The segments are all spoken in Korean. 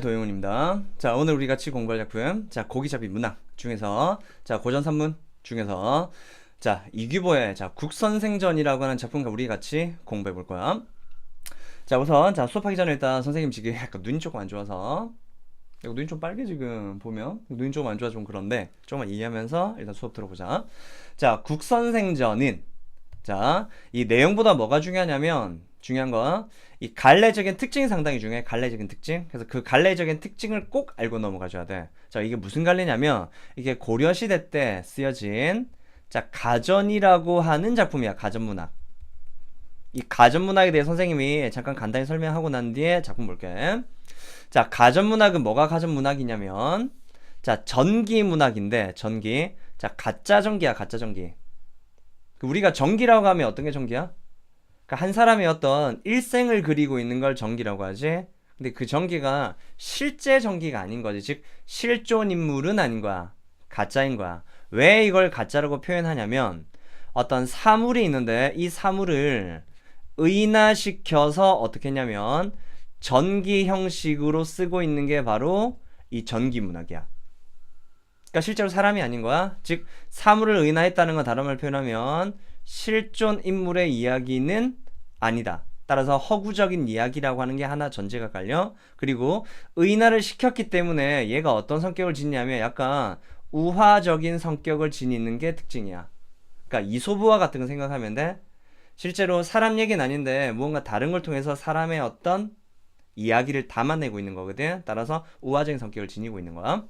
도영훈입니다. 자, 오늘 우리 같이 공부할 작품, 자, 고기잡이 문학 중에서, 자, 고전 산문 중에서, 자, 이규보의, 자, 국선생전이라고 하는 작품과 우리 같이 공부해 볼 거야. 자, 우선, 자, 수업하기 전에 일단 선생님 지금 약간 눈이 조금 안 좋아서, 이거 눈이 좀 빨개 지금 보면, 눈이 좀 안 좋아 좀 그런데, 조금만 이해하면서 일단 수업 들어보자. 자, 국선생전은, 자, 이 내용보다 뭐가 중요하냐면, 중요한 거, 이 갈래적인 특징이 상당히 중요해. 갈래적인 특징. 그래서 그 갈래적인 특징을 꼭 알고 넘어가줘야 돼. 자, 이게 무슨 갈래냐면, 이게 고려시대 때 쓰여진, 자, 가전이라고 하는 작품이야. 가전문학. 이 가전문학에 대해 선생님이 잠깐 간단히 설명하고 난 뒤에 작품 볼게. 자, 가전문학은 뭐가 가전문학이냐면, 자, 전기문학인데, 전기. 자, 가짜 전기야, 가짜 전기. 우리가 전기라고 하면 어떤 게 전기야? 그러니까 한 사람의 어떤 일생을 그리고 있는 걸 전기라고 하지. 근데 그 전기가 실제 전기가 아닌 거지. 즉 실존 인물은 아닌 거야. 가짜인 거야. 왜 이걸 가짜라고 표현하냐면 어떤 사물이 있는데 이 사물을 의인화시켜서 어떻게 했냐면 전기 형식으로 쓰고 있는 게 바로 이 전기문학이야. 그러니까 실제로 사람이 아닌 거야. 즉 사물을 의인화했다는 건 다른 말로 표현하면 실존 인물의 이야기는 아니다. 따라서 허구적인 이야기라고 하는 게 하나 전제가 깔려. 그리고 의인화를 시켰기 때문에 얘가 어떤 성격을 지니냐면 약간 우화적인 성격을 지니는 게 특징이야. 그러니까 이솝우화 같은 거 생각하면 돼. 실제로 사람 얘기는 아닌데 무언가 다른 걸 통해서 사람의 어떤 이야기를 담아내고 있는 거거든. 따라서 우화적인 성격을 지니고 있는 거야.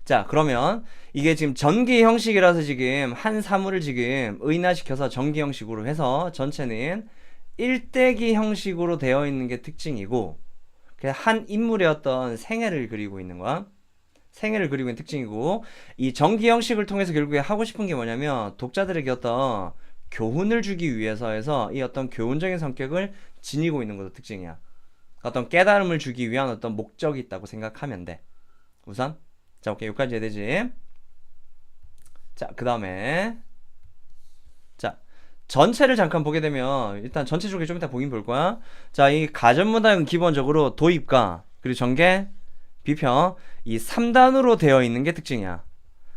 자, 그러면 이게 지금 전기 형식이라서 지금 한 사물을 지금 의인화시켜서 전기 형식으로 해서 전체는 일대기 형식으로 되어 있는 게 특징이고 한 인물의 어떤 생애를 그리고 있는 거야. 생애를 그리고 있는 특징이고 이 전기 형식을 통해서 결국에 하고 싶은 게 뭐냐면 독자들에게 어떤 교훈을 주기 위해서 해서 이 어떤 교훈적인 성격을 지니고 있는 것도 특징이야. 어떤 깨달음을 주기 위한 어떤 목적이 있다고 생각하면 돼. 우선 자, 오케이. 여기까지 해야 되지. 자, 그 다음에 자, 전체를 잠깐 보게 되면 일단 전체적으로 좀 이따 보긴 볼 거야. 자, 이 가전문학은 기본적으로 도입과 그리고 전개, 비평 이 3단으로 되어 있는 게 특징이야.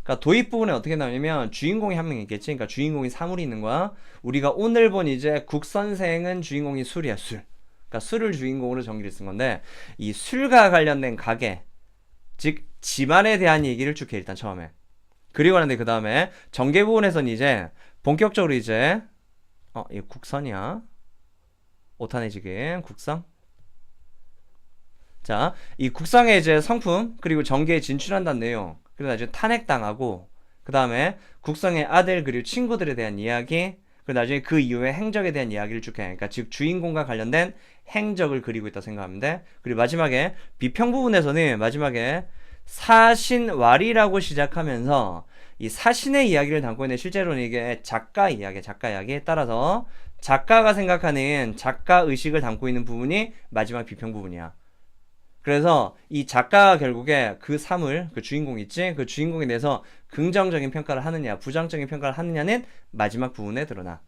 그러니까 도입 부분에 어떻게 나오냐면 주인공이 한 명 있겠지. 그러니까 주인공이 사물이 있는 거야. 우리가 오늘 본 이제 국선생은 주인공이 술이야, 술. 그러니까 술을 주인공으로 전기를 쓴 건데 이 술과 관련된 가게 즉 집안에 대한 얘기를 쭉 해 일단 처음에. 그리고 하는데 그 다음에 전개 부분에서는 이제 본격적으로 이제 이거 국선이야. 오타네 지금 국선. 자, 이 국상의 이제 성품 그리고 전개에 진출한다는 내용. 그리고 나중에 탄핵당하고 그 다음에 국성의 아들 그리고 친구들에 대한 이야기. 그리고 나중에 그 이후에 행적에 대한 이야기를 쭉 해. 그러니까 즉 주인공과 관련된 행적을 그리고 있다 생각하면 돼. 그리고 마지막에 비평 부분에서는 마지막에 사신왈이라고 시작하면서 이 사신의 이야기를 담고 있는 실제로는 이게 작가 이야기에 따라서 작가가 생각하는 작가 의식을 담고 있는 부분이 마지막 비평 부분이야. 그래서 이 작가가 결국에 그 사물, 그 주인공 있지? 그 주인공에 대해서 긍정적인 평가를 하느냐, 부정적인 평가를 하느냐는 마지막 부분에 드러나.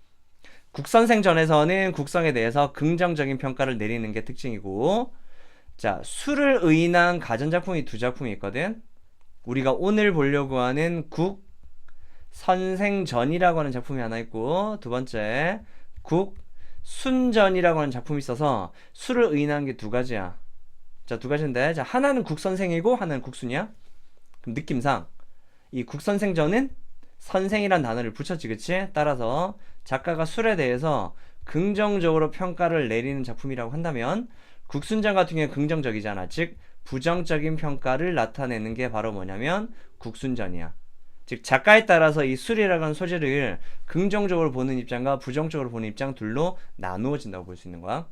국선생전에서는 국성에 대해서 긍정적인 평가를 내리는 게 특징이고, 자, 술을 의인한 가전작품이 두 작품이 있거든? 우리가 오늘 보려고 하는 국선생전이라고 하는 작품이 하나 있고, 두 번째, 국순전이라고 하는 작품이 있어서 술을 의인한 게 두 가지야. 자, 두 가지인데, 자, 하나는 국선생이고, 하나는 국순이야? 그럼 느낌상, 이 국선생전은 선생이란 단어를 붙였지, 그치? 따라서 작가가 술에 대해서 긍정적으로 평가를 내리는 작품이라고 한다면, 국순전 같은 경우는 긍정적이잖아. 즉, 부정적인 평가를 나타내는 게 바로 뭐냐면, 국순전이야. 즉, 작가에 따라서 이 술이라고 하는 소재를 긍정적으로 보는 입장과 부정적으로 보는 입장 둘로 나누어진다고 볼 수 있는 거야.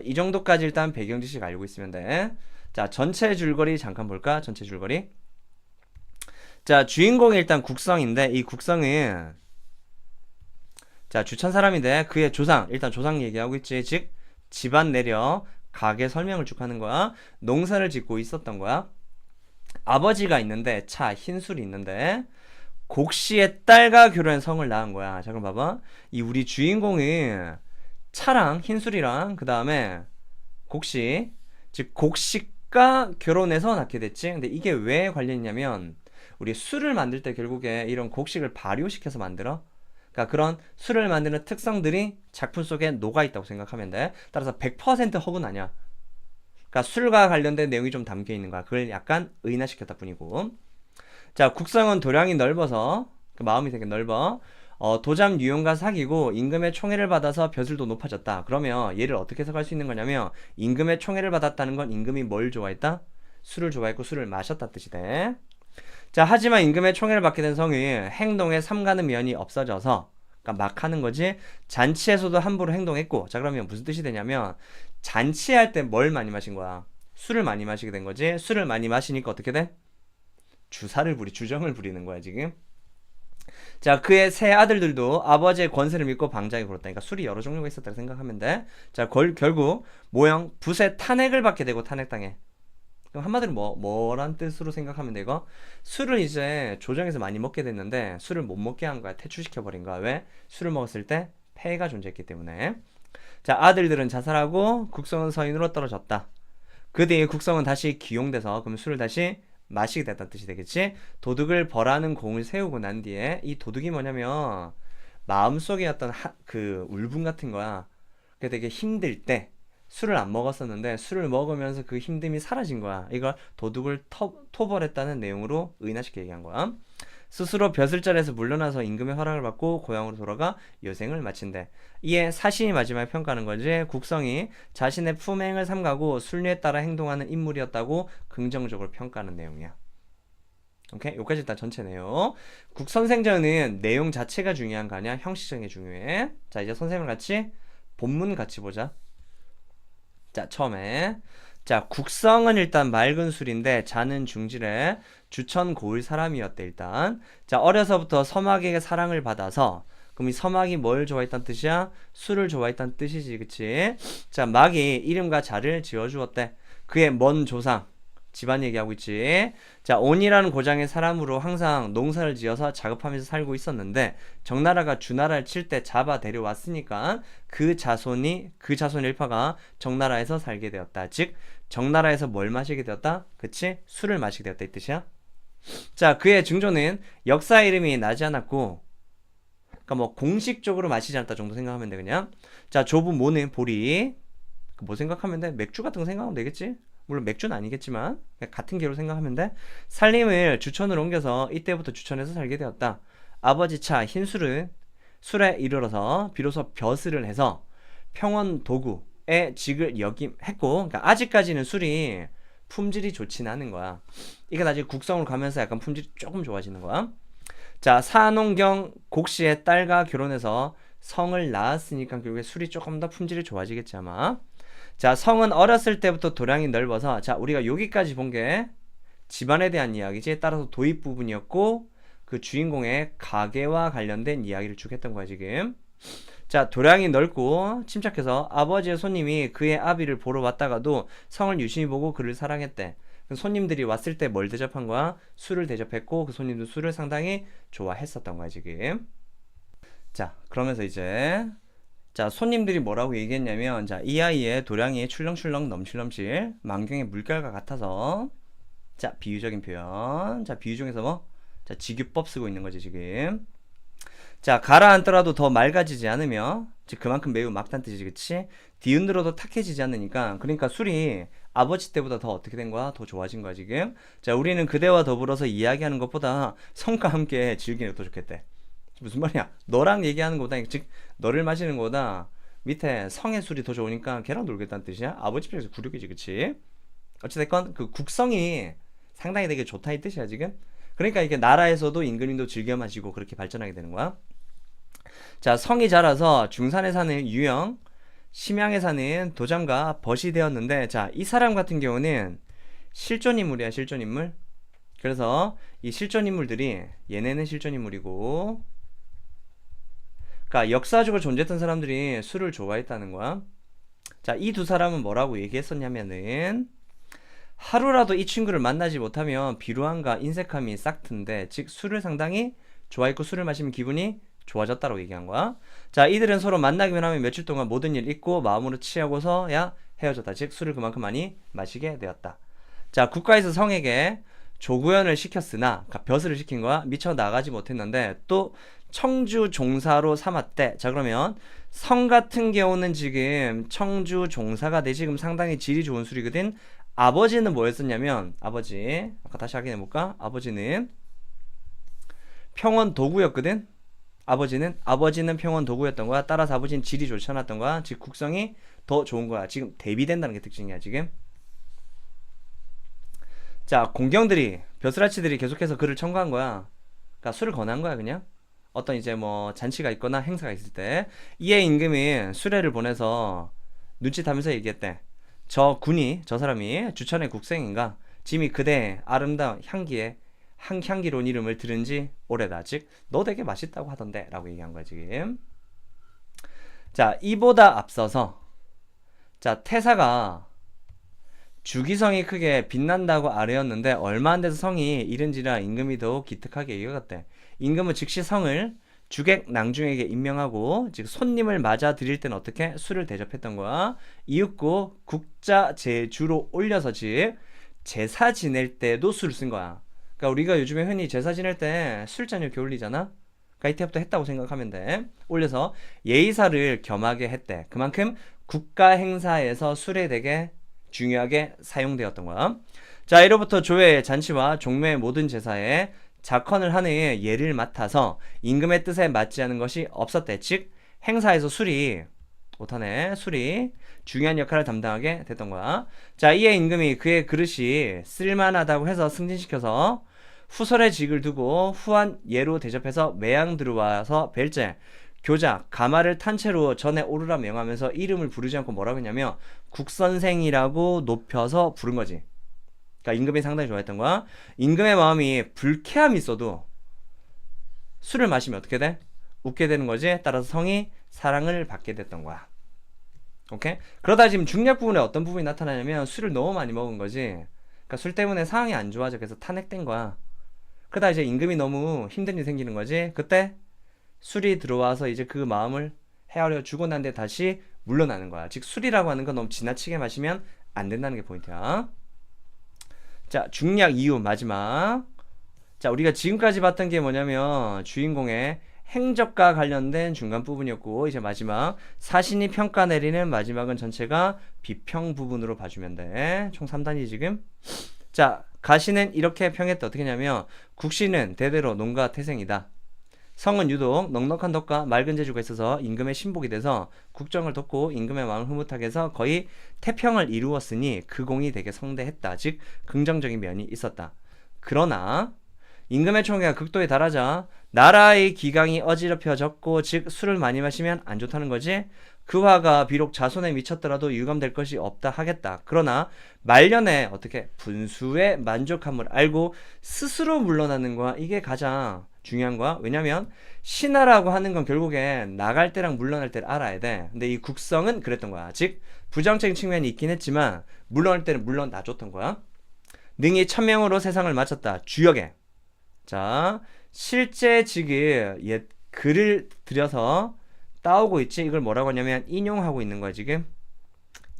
이 정도까지 일단 배경 지식 알고 있으면 돼. 자, 전체 줄거리 잠깐 볼까? 전체 줄거리. 자, 주인공이 일단 국성인데 이 국성은 자, 주천 사람인데 그의 조상, 일단 조상 얘기하고 있지. 즉 집안 내려 가게 설명을 쭉 하는 거야. 농사를 짓고 있었던 거야. 아버지가 있는데 차 흰술이 있는데 곡씨의 딸과 결혼한 성을 낳은 거야. 자, 그럼 봐봐. 이 우리 주인공은 차랑 흰술이랑 그 다음에 곡씨 즉 곡식과 결혼해서 낳게 됐지. 근데 이게 왜 관련이냐면 우리 술을 만들 때 결국에 이런 곡식을 발효시켜서 만들어. 그러니까 그런 술을 만드는 특성들이 작품 속에 녹아 있다고 생각하면 돼. 따라서 100% 허구는 아니야. 그러니까 술과 관련된 내용이 좀 담겨 있는 거야. 그걸 약간 의인화시켰다 뿐이고. 자, 국성은 도량이 넓어서 그 마음이 되게 넓어. 도잠 유용과 사귀고 임금의 총애를 받아서 벼슬도 높아졌다. 그러면 얘를 어떻게 해석할 수 있는 거냐면 임금의 총애를 받았다는 건 임금이 뭘 좋아했다? 술을 좋아했고 술을 마셨다 뜻이 돼. 자, 하지만 임금의 총애를 받게 된 성이 행동에 삼가는 면이 없어져서 그러니까 막 하는 거지. 잔치에서도 함부로 행동했고. 자, 그러면 무슨 뜻이 되냐면 잔치할 때 뭘 많이 마신 거야? 술을 많이 마시게 된 거지. 술을 많이 마시니까 어떻게 돼? 주정을 부리는 거야, 지금. 자, 그의 세 아들들도 아버지의 권세를 믿고 방장에 굴었다. 그러니까 술이 여러 종류가 있었다고 생각하면 돼. 자, 결국 모형 붓의 탄핵을 받게 되고 탄핵당해. 그럼 한마디로 뭐란 뜻으로 생각하면 돼, 이거? 술을 이제 조정에서 많이 먹게 됐는데 술을 못 먹게 한 거야. 퇴출시켜버린 거야. 왜? 술을 먹었을 때 폐해가 존재했기 때문에. 자, 아들들은 자살하고 국성은 서인으로 떨어졌다. 그 뒤에 국성은 다시 기용돼서 그럼 술을 다시 마시게 됐다는 뜻이 되겠지? 도둑을 벌하는 공을 세우고 난 뒤에 이 도둑이 뭐냐면 마음속에 어떤 그 울분 같은 거야. 그게 되게 힘들 때 술을 안 먹었었는데 술을 먹으면서 그 힘듦이 사라진 거야. 이걸 도둑을 토벌했다는 내용으로 의인화시켜 얘기한 거야. 스스로 벼슬자리에서 물러나서 임금의 허락을 받고 고향으로 돌아가 여생을 마친대. 이에 사신이 마지막에 평가하는 거지. 국성이 자신의 품행을 삼가고 순리에 따라 행동하는 인물이었다고 긍정적으로 평가하는 내용이야. 오케이? 여기까지 일단 전체 내용. 국선생전은 내용 자체가 중요한 거 아니야? 형식적인 게 중요해. 자, 이제 선생님을 같이 본문 같이 보자. 자, 처음에 자, 국성은 일단 맑은 술인데 자는 중질에 주천 고을 사람이었대. 일단 자, 어려서부터 서막에게 사랑을 받아서 그럼 이 서막이 뭘 좋아했단 뜻이야? 술을 좋아했단 뜻이지, 그치? 자, 막이 이름과 자를 지어주었대. 그의 먼 조상 집안 얘기하고 있지. 자, 온이라는 고장의 사람으로 항상 농사를 지어서 작업하면서 살고 있었는데 정나라가 주나라를 칠 때 잡아 데려왔으니까 그 자손 일파가 정나라에서 살게 되었다. 즉 정나라에서 뭘 마시게 되었다? 그치? 술을 마시게 되었다 이 뜻이야. 자, 그의 증조는 역사 이름이 나지 않았고 그러니까 뭐 공식적으로 마시지 않았다 정도 생각하면 돼 그냥. 자, 조부 모는 보리 뭐 생각하면 돼? 맥주 같은 거 생각하면 되겠지? 물론 맥주는 아니겠지만 같은 계로 생각하면 돼. 살림을 주천으로 옮겨서 이때부터 주천에서 살게 되었다. 아버지 차 흰술은 술에 이르러서 비로소 벼슬을 해서 평원 도구의 직을 역임했고 그러니까 아직까지는 술이 품질이 좋진 않은 거야. 이게 나중에 국성으로 가면서 약간 품질이 조금 좋아지는 거야. 자, 사농경 곡씨의 딸과 결혼해서 성을 낳았으니까 결국에 술이 조금 더 품질이 좋아지겠지 아마. 자, 성은 어렸을 때부터 도량이 넓어서 자, 우리가 여기까지 본 게 집안에 대한 이야기지. 따라서 도입 부분이었고 그 주인공의 가계와 관련된 이야기를 쭉 했던 거야 지금. 자, 도량이 넓고 침착해서 아버지의 손님이 그의 아비를 보러 왔다가도 성을 유심히 보고 그를 사랑했대. 손님들이 왔을 때 뭘 대접한 거야? 술을 대접했고 그 손님도 술을 상당히 좋아했었던 거야 지금. 자, 그러면서 이제 자, 손님들이 뭐라고 얘기했냐면 자, 이 아이의 도량이 출렁출렁 넘실넘실 만경의 물결과 같아서 자, 비유적인 표현. 자, 비유 중에서 뭐? 자, 직유법 쓰고 있는 거지 지금. 자, 가라앉더라도 더 맑아지지 않으며 즉 그만큼 매우 막단 뜻이지, 그치? 뒤흔들어도 탁해지지 않으니까 그러니까 술이 아버지 때보다 더 어떻게 된 거야? 더 좋아진 거야 지금. 자, 우리는 그대와 더불어서 이야기하는 것보다 성과 함께 즐기는 게 더 좋겠대. 무슨 말이야? 너랑 얘기하는 거보다 즉 너를 마시는 거보다 밑에 성의 술이 더 좋으니까 걔랑 놀겠다는 뜻이야. 아버지 입장에서 굴욕이지, 그치? 어찌됐건 그 국성이 상당히 되게 좋다 이 뜻이야 지금. 그러니까 이게 나라에서도 임금님도 즐겨 마시고 그렇게 발전하게 되는 거야. 자, 성이 자라서 중산에 사는 유영, 심양에 사는 도잠과 벗이 되었는데 자, 이 사람 같은 경우는 실존인물이야. 실존인물. 그래서 이 실존인물들이 얘네는 실존인물이고 그러니까 역사적으로 존재했던 사람들이 술을 좋아했다는 거야. 자, 이 두 사람은 뭐라고 얘기했었냐면은 하루라도 이 친구를 만나지 못하면 비루함과 인색함이 싹튼데 즉 술을 상당히 좋아했고 술을 마시면 기분이 좋아졌다고 얘기한 거야. 자, 이들은 서로 만나기만 하면 며칠 동안 모든 일 잊고 마음으로 취하고서 야 헤어졌다. 즉 술을 그만큼 많이 마시게 되었다. 자, 국가에서 성에게 조구현을 시켰으나 벼슬을 시킨 거야. 미처 나가지 못했는데 또 청주 종사로 삼았대. 자, 그러면 성 같은 경우는 지금 청주 종사가 돼 지금 상당히 질이 좋은 술이거든. 아버지는 뭐였었냐면 아버지 아까 다시 확인해 볼까? 아버지는 평원 도구였거든. 아버지는 평원 도구였던 거야. 따라서 아버지는 질이 좋지 않았던 거야. 즉 국성이 더 좋은 거야. 지금 대비된다는 게 특징이야 지금. 자, 공경들이 벼슬아치들이 계속해서 그를 청구한 거야. 그러니까 술을 권한 거야 그냥. 어떤 이제 뭐 잔치가 있거나 행사가 있을 때 이에 임금이 수레를 보내서 눈짓하면서 얘기했대. 저 사람이 주천의 국생인가? 짐이 그대의 아름다운 향기로운 이름을 들은 지 오래다. 즉 너 되게 맛있다고 하던데 라고 얘기한 거야 지금. 자, 이보다 앞서서 자, 태사가 주기성이 크게 빛난다고 아뢰었는데 얼마 안 돼서 성이 이른지라 임금이 더욱 기특하게 여겼대. 임금은 즉시 성을 주객 낭중에게 임명하고 즉 손님을 맞아 드릴 때는 어떻게 술을 대접했던 거야. 이윽고 국자 제주로 올려서 즉 제사 지낼 때도 술을 쓴 거야. 그러니까 우리가 요즘에 흔히 제사 지낼 때 술잔 이렇게 올리잖아. 그러니까 이때부터 했다고 생각하면 돼. 올려서 예의사를 겸하게 했대. 그만큼 국가 행사에서 술에 되게 중요하게 사용되었던 거야. 자, 이로부터 조회, 잔치와 종묘의 모든 제사에 작헌을 하는 예를 맡아서 임금의 뜻에 맞지 않은 것이 없었대. 즉 행사에서 술이 중요한 역할을 담당하게 됐던 거야. 자, 이에 임금이 그의 그릇이 쓸만하다고 해서 승진시켜서 후설의 직을 두고 후한 예로 대접해서 매양 들어와서 벨제 교자 가마를 탄 채로 전에 오르라 명하면서 이름을 부르지 않고 뭐라고 했냐면 국선생이라고 높여서 부른 거지. 그러니까 임금이 상당히 좋아했던 거야. 임금의 마음이 불쾌함이 있어도 술을 마시면 어떻게 돼? 웃게 되는 거지. 따라서 성이 사랑을 받게 됐던 거야. 오케이? 그러다 지금 중략 부분에 어떤 부분이 나타나냐면 술을 너무 많이 먹은 거지. 그러니까 술 때문에 상황이 안 좋아져. 그래서 탄핵된 거야. 그러다 이제 임금이 너무 힘든 일이 생기는 거지. 그때 술이 들어와서 이제 그 마음을 헤아려 주고 난 뒤에 다시 물러나는 거야. 즉 술이라고 하는 건 너무 지나치게 마시면 안 된다는 게 포인트야. 자, 중략 이후 마지막. 자, 우리가 지금까지 봤던 게 뭐냐면 주인공의 행적과 관련된 중간 부분이었고 이제 마지막 사신이 평가 내리는 마지막은 전체가 비평 부분으로 봐주면 돼. 총 3단이 지금. 자, 가시는 이렇게 평했다. 어떻게 하냐면 국시는 대대로 농가 태생이다. 성은 유독 넉넉한 덕과 맑은 재주가 있어서 임금의 신복이 돼서 국정을 돕고 임금의 마음을 흐뭇하게 해서 거의 태평을 이루었으니 그 공이 되게 성대했다. 즉 긍정적인 면이 있었다. 그러나 임금의 총애가 극도에 달하자 나라의 기강이 어지럽혀졌고 즉 술을 많이 마시면 안 좋다는 거지. 그 화가 비록 자손에 미쳤더라도 유감될 것이 없다 하겠다. 그러나 말년에 어떻게 분수의 만족함을 알고 스스로 물러나는 거야. 이게 가장 중요한 거야. 왜냐면 신하라고 하는 건 결국엔 나갈 때랑 물러날 때를 알아야 돼. 근데 이 국성은 그랬던 거야. 즉 부정적인 측면이 있긴 했지만 물러날 때는 물러나줬던 거야. 능히 천명으로 세상을 마쳤다. 주역에. 자, 실제 지금 옛 글을 들여서 따오고 있지. 이걸 뭐라고 하냐면 인용하고 있는 거야 지금.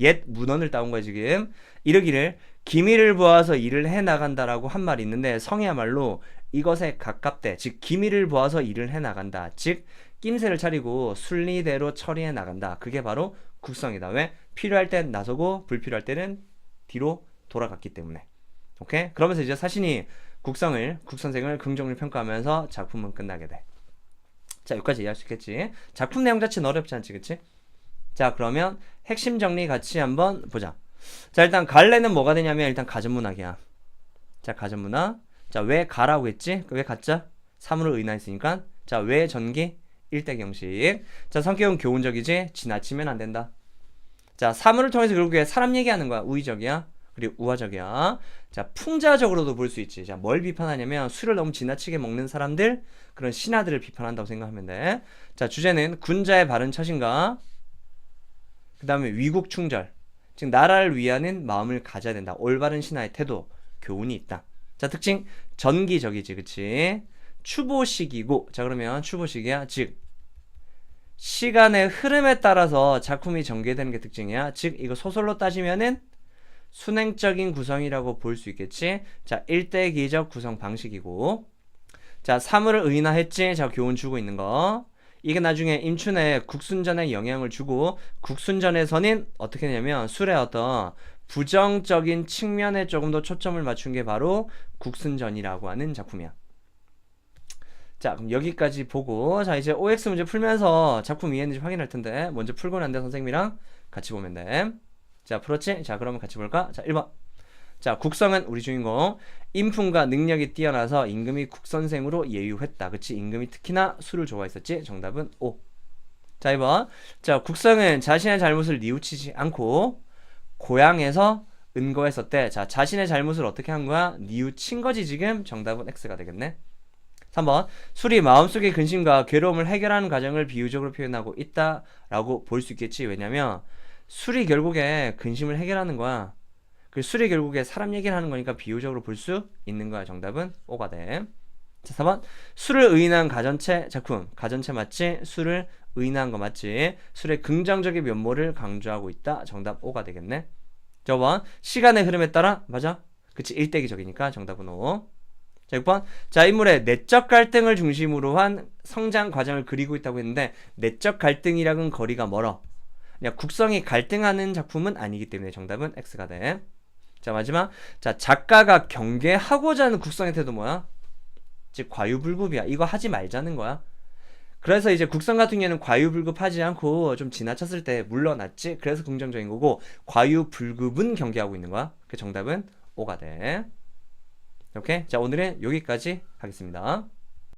옛 문헌을 따온 거야 지금. 이르기를 기미를 보아서 일을 해나간다라고 한 말이 있는데 성이야말로 이것에 가깝대. 즉 기미를 보아서 일을 해나간다. 즉 낌새를 차리고 순리대로 처리해 나간다. 그게 바로 국성이다. 왜? 필요할 땐 나서고 불필요할 때는 뒤로 돌아갔기 때문에. 오케이? 그러면서 이제 사신이 국선생을 긍정을 평가하면서 작품은 끝나게 돼. 자, 여기까지 이해할 수 있겠지? 작품 내용 자체는 어렵지 않지, 그치? 자, 그러면 핵심 정리 같이 한번 보자. 자, 일단 갈래는 뭐가 되냐면 일단 가전문학이야. 자, 가전문학. 자, 왜 가라고 했지? 왜 가짜? 3으로 의인했으니까. 자, 왜 전기? 일대경식. 자, 성격은 교훈적이지? 지나치면 안 된다. 자, 사물을 통해서 결국에 사람 얘기하는 거야. 우의적이야. 그리고 우화적이야. 자, 풍자적으로도 볼 수 있지. 자, 뭘 비판하냐면 술을 너무 지나치게 먹는 사람들, 그런 신하들을 비판한다고 생각하면 돼. 자, 주제는 군자의 바른 처신과 그 다음에 위국 충절, 즉 나라를 위하는 마음을 가져야 된다. 올바른 신하의 태도, 교훈이 있다. 자, 특징 전기적이지, 그치? 추보식이고, 자, 그러면 추보식이야. 즉 시간의 흐름에 따라서 작품이 전개되는 게 특징이야. 즉 이거 소설로 따지면은 순행적인 구성이라고 볼 수 있겠지. 자, 일대기적 구성 방식이고, 자, 사물을 의인화했지. 자, 교훈 주고 있는 거. 이게 나중에 임춘의 국순전에 영향을 주고, 국순전에서는 어떻게 되냐면 술의 어떤 부정적인 측면에 조금 더 초점을 맞춘 게 바로 국순전이라고 하는 작품이야. 자, 그럼 여기까지 보고, 자, 이제 OX 문제 풀면서 작품 이해했는지 확인할 텐데, 먼저 풀고 난 뒤에 선생님이랑 같이 보면 돼. 자, 풀었지? 자, 그러면 같이 볼까? 자, 1번. 자, 국성은 우리 주인공. 인품과 능력이 뛰어나서 임금이 국선생으로 예유했다. 그치? 임금이 특히나 술을 좋아했었지? 정답은 O. 자, 2번. 자, 국성은 자신의 잘못을 뉘우치지 않고 고향에서 은거했었대. 자, 자신의 잘못을 어떻게 한 거야? 뉘우친 거지, 지금? 정답은 X가 되겠네. 3번. 술이 마음속의 근심과 괴로움을 해결하는 과정을 비유적으로 표현하고 있다라고 볼 수 있겠지. 왜냐면 술이 결국에 근심을 해결하는 거야. 그 술이 결국에 사람 얘기를 하는 거니까 비유적으로 볼 수 있는 거야. 정답은 O가 돼. 자, 4번. 술을 의인한 가전체 작품. 가전체 맞지? 술을 의인한 거 맞지? 술의 긍정적인 면모를 강조하고 있다. 정답 O가 되겠네. 자, 5번. 시간의 흐름에 따라 맞아? 그치? 일대기적이니까 정답은 O. 자, 6번. 자, 인물의 내적 갈등을 중심으로 한 성장 과정을 그리고 있다고 했는데, 내적 갈등이랑은 거리가 멀어. 그냥 국성이 갈등하는 작품은 아니기 때문에 정답은 X가 돼. 자, 마지막. 자, 작가가 경계하고자 하는 국성의 태도 뭐야? 즉 과유불급이야. 이거 하지 말자는 거야. 그래서 이제 국성 같은 경우에는 과유불급하지 않고 좀 지나쳤을 때 물러났지. 그래서 긍정적인 거고, 과유불급은 경계하고 있는 거야. 그 정답은 O가 돼. 오케이? 자, 오늘은 여기까지 하겠습니다.